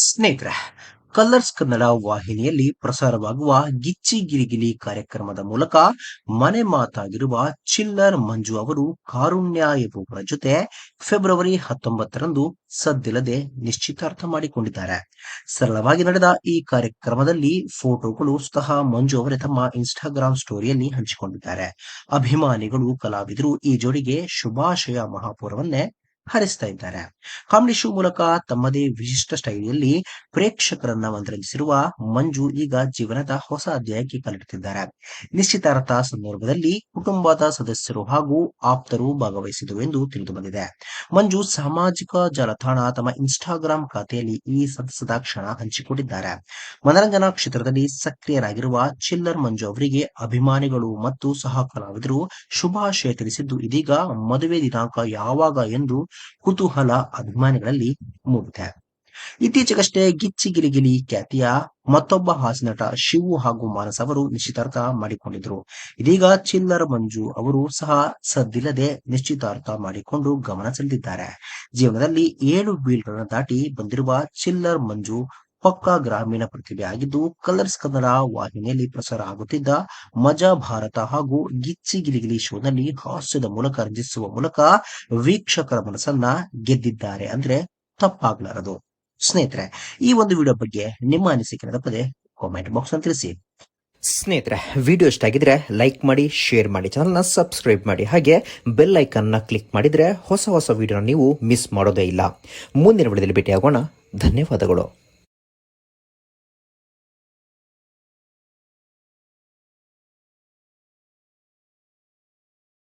ಸ್ನೇಹಿತರೆ, ಕಲರ್ಸ್ ಕನ್ನಡ ವಾಹಿನಿಯಲ್ಲಿ ಪ್ರಸಾರವಾಗುವ ಗಿಚ್ಚಿ ಗಿಲಿಗಿಲಿ ಕಾರ್ಯಕ್ರಮದ ಮೂಲಕ ಮನೆ ಮಾತಾಗಿರುವ ಚಿಲ್ಲರ್ ಮಂಜು ಅವರು ಕಾರುಣ್ಯ ಎಂಬುವರ ಜೊತೆ ಫೆಬ್ರವರಿ 19ರಂದು ಸದ್ದಿಲ್ಲದೆ ನಿಶ್ಚಿತಾರ್ಥ ಮಾಡಿಕೊಂಡಿದ್ದಾರೆ. ಸರಳವಾಗಿ ನಡೆದ ಈ ಕಾರ್ಯಕ್ರಮದಲ್ಲಿ ಫೋಟೋಗಳು ಸ್ವತಃ ಮಂಜು ಅವರೇ ತಮ್ಮ ಇನ್ಸ್ಟಾಗ್ರಾಂ ಸ್ಟೋರಿಯಲ್ಲಿ ಹಂಚಿಕೊಂಡಿದ್ದಾರೆ. ಅಭಿಮಾನಿಗಳು, ಕಲಾವಿದರು ಈ ಜೋಡಿಗೆ ಶುಭಾಶಯ ಮಹಾಪೂರವನ್ನೇ ಹರಿಸ್ತಾ ಇದ್ದಾರೆ. ಕಾಮಿಡಿ ಶೋ ಮೂಲಕ ತಮ್ಮದೇ ವಿಶಿಷ್ಟ ಸ್ಟೈಲಿಯಲ್ಲಿ ಪ್ರೇಕ್ಷಕರನ್ನ ಮಂತ್ರಳಿಸಿರುವ ಮಂಜು ಈಗ ಜೀವನದ ಹೊಸ ಅಧ್ಯಾಯಕ್ಕೆ ಕಾಲಿಡುತ್ತಿದ್ದಾರೆ. ನಿಶ್ಚಿತಾರ್ಥ ಸಂದರ್ಭದಲ್ಲಿ ಕುಟುಂಬದ ಸದಸ್ಯರು ಹಾಗೂ ಆಪ್ತರು ಭಾಗವಹಿಸಿದರು ಎಂದು ತಿಳಿದು ಬಂದಿದೆ. ಮಂಜು ಸಾಮಾಜಿಕ ಜಾಲತಾಣ ತಮ್ಮ ಇನ್ಸ್ಟಾಗ್ರಾಂ ಖಾತೆಯಲ್ಲಿ ಈ ಸಂತಸದ ಕ್ಷಣ ಹಂಚಿಕೊಂಡಿದ್ದಾರೆ. ಮನರಂಜನಾ ಕ್ಷೇತ್ರದಲ್ಲಿ ಸಕ್ರಿಯರಾಗಿರುವ ಚಿಲ್ಲರ್ ಮಂಜು ಅವರಿಗೆ ಅಭಿಮಾನಿಗಳು ಮತ್ತು ಸಹ ಕಲಾವಿದರು ಶುಭಾಶಯ ತಿಳಿಸಿದ್ದು, ಇದೀಗ ಮದುವೆ ದಿನಾಂಕ ಯಾವಾಗ ಎಂದು ಕುತೂಹಲ ಅಭಿಮಾನಿಗಳಲ್ಲಿ ಮೂಡಿದೆ. ಇತ್ತೀಚೆಗಷ್ಟೇ ಗಿಚ್ಚಿ ಗಿಲಿಗಿಲಿ ಖ್ಯಾತಿಯ ಮತ್ತೊಬ್ಬ ಹಾಸ್ಯ ನಟ ಶಿವು ಹಾಗೂ ಮಾನಸ್ ಅವರು ನಿಶ್ಚಿತಾರ್ಥ ಮಾಡಿಕೊಂಡಿದ್ರು. ಇದೀಗ ಚಿಲ್ಲರ್ ಮಂಜು ಅವರು ಸಹ ಸದ್ದಿಲ್ಲದೆ ನಿಶ್ಚಿತಾರ್ಥ ಮಾಡಿಕೊಂಡು ಗಮನ ಸೆಳೆದಿದ್ದಾರೆ. ಜೀವನದಲ್ಲಿ 7 ಬೀಳ್ಗಳನ್ನು ದಾಟಿ ಬಂದಿರುವ ಚಿಲ್ಲರ್ ಮಂಜು ಪಕ್ಕಾ ಗ್ರಾಮೀಣ ಪ್ರತಿಭೆ ಆಗಿದ್ದು, ಕಲರ್ಸ್ ಕನ್ನಡ ವಾಹಿನಿಯಲ್ಲಿ ಪ್ರಸಾರ ಆಗುತ್ತಿದ್ದ ಮಜಾ ಭಾರತ ಹಾಗೂ ಗಿಚ್ಚಿ ಗಿಲಿಗಿಲಿ ಶೋನಲ್ಲಿ ಹಾಸ್ಯದ ಮೂಲಕ ರಂಜಿಸುವ ಮೂಲಕ ವೀಕ್ಷಕರ ಮನಸ್ಸನ್ನ ಗೆದ್ದಿದ್ದಾರೆ ಅಂದ್ರೆ ತಪ್ಪಾಗಲಾರದು. ಸ್ನೇಹಿತರೆ, ಈ ಒಂದು ವಿಡಿಯೋ ಬಗ್ಗೆ ನಿಮ್ಮ ಅನಿಸಿಕೆ ತಪ್ಪದೆ ಕಾಮೆಂಟ್ ಬಾಕ್ಸ್ ಅಂತ ತಿಳಿಸಿ. ಸ್ನೇಹಿತರೆ, ವಿಡಿಯೋ ಇಷ್ಟ ಆಗಿದ್ರೆ ಲೈಕ್ ಮಾಡಿ, ಶೇರ್ ಮಾಡಿ, ಚಾನಲ್ನ ಸಬ್ಸ್ಕ್ರೈಬ್ ಮಾಡಿ, ಹಾಗೆ ಬೆಲ್ ಐಕನ್ನ ಕ್ಲಿಕ್ ಮಾಡಿದ್ರೆ ಹೊಸ ವಿಡಿಯೋನ ನೀವು ಮಿಸ್ ಮಾಡೋದೇ ಇಲ್ಲ. ಮುಂದಿನ ವಿಡಿಯೋದಲ್ಲಿ ಭೇಟಿಯಾಗೋಣ. ಧನ್ಯವಾದಗಳು.